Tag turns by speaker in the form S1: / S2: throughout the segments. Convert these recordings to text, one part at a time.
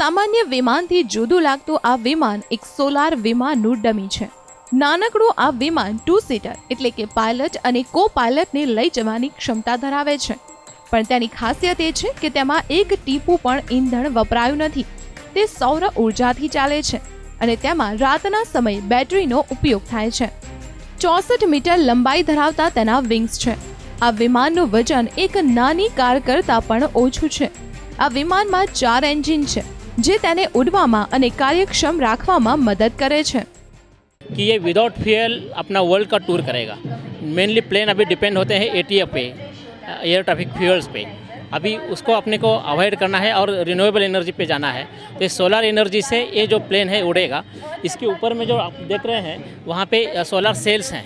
S1: સામાન્ય વિમાનથી જુદું લાગતું આ વિમાન એક સોલાર વિમાનનું ડમી છે। નાનકડું આ વિમાન 2 સીટર એટલે કે પાયલટ અને કો પાયલટને લઈ જવાની ક્ષમતા ધરાવે છે, પણ તેની ખાસિયત એ છે કે તેમાં એક ટીપું પણ ઈંધણ વપરાયું નથી। તે સૌર ઉર્જાથી ચાલે છે અને તેમાં રાતના સમયે બેટરીનો ઉપયોગ થાય છે। 64 મીટર લંબાઈ ધરાવતા તેના વિંગ્સ છે। આ વિમાનનું વજન એક નાની કાર કરતાં પણ ઓછું છે। આ વિમાનમાં 4 એન્જિન છે જે તેને ઉડવામાં અને કાર્યક્ષમ રાખવામાં મદદ કરે છે।
S2: कि ये विदाउट फ्यूल अपना वर्ल्ड का टूर करेगा। मेनली प्लेन अभी डिपेंड होते हैं एटीएफ पे, एयर ट्रैफिक फ्यूल्स पे। अभी उसको अपने को अवॉइड करना है और रिन्यूएबल एनर्जी पे जाना है। तो सोलर एनर्जी से ये जो प्लेन है उड़ेगा। इसके ऊपर में जो आप देख रहे हैं वहाँ पे सोलर सेल्स हैं,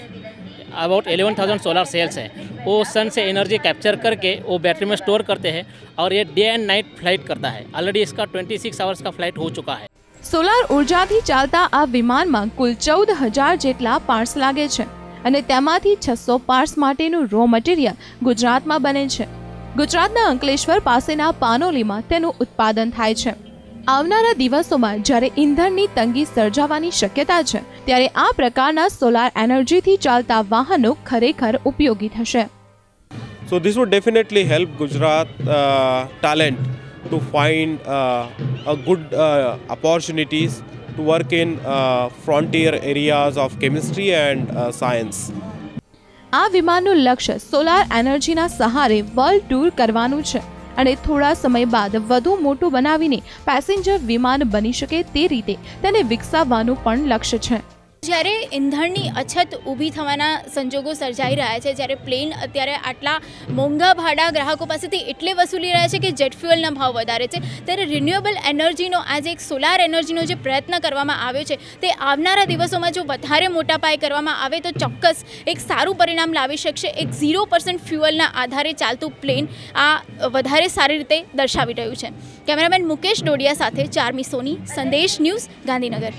S2: अबाउट 11,000 सोलर सेल्स हैं। वो सन से एनर्जी कैप्चर करके वो बैटरी में स्टोर करते हैं और ये डे एंड नाइट फ्लाइट करता है। ऑलरेडी इसका 26 आवर्स का फ्लाइट हो चुका है।
S1: સોલાર ઉર્જાથી ચાલતા આ વિમાનમાં કુલ 14,000 જેટલા પાર્ટ્સ લાગે છે અને તેમાંથી 600 પાર્ટ્સ માટેનું રો મટીરિયલ ગુજરાતમાં બને છે। ગુજરાતના અંકલેશ્વર પાસેના પાનોલીમાં તેનું ઉત્પાદન થાય છે। આવનારા દિવસોમાં જ્યારે ઈંધણની તંગી સર્જાવાની શક્યતા છે ત્યારે આ પ્રકારના સોલાર એનર્જીથી ચાલતા વાહનો ખરેખર ઉપયોગી થશે।
S3: So this would definitely help Gujarat talent to find a good opportunities to work in frontier areas of chemistry and science.
S1: આ વિમાનનું લક્ષ્ય સોલાર એનર્જીના સહારે વર્લ્ડ ટૂર કરવાનું છે અને થોડા સમય બાદ વધુ મોટું બનાવીને પેસેન્જર વિમાન બની શકે તે રીતે તેને વિકસાવવાનું પણ લક્ષ્ય છે।
S4: જ્યારે ઈંધણની અછત ઊભી થવાના સંજોગો સર્જાઈ રહ્યા છે, જ્યારે પ્લેન અત્યારે આટલા મોંઘા ભાડા ગ્રાહકો પાસેથી એટલે વસૂલી રહ્યા છે કે જેટ ફ્યુઅલના ભાવ વધારે છે, ત્યારે રિન્યુએબલ એનર્જીનો આજે એક સોલાર એનર્જીનો જે પ્રયત્ન કરવામાં આવ્યો છે તે આવનારા દિવસોમાં જો વધારે મોટા પાયે કરવામાં આવે તો ચોક્કસ એક સારું પરિણામ લાવી શકશે। એક 0% ફ્યુઅલના આધારે ચાલતું પ્લેન આ વધારે સારી રીતે દર્શાવી રહ્યું છે। કેમેરામેન મુકેશ ડોડિયા સાથે ચાર્મી સોની, સંદેશ ન્યૂઝ, ગાંધીનગર।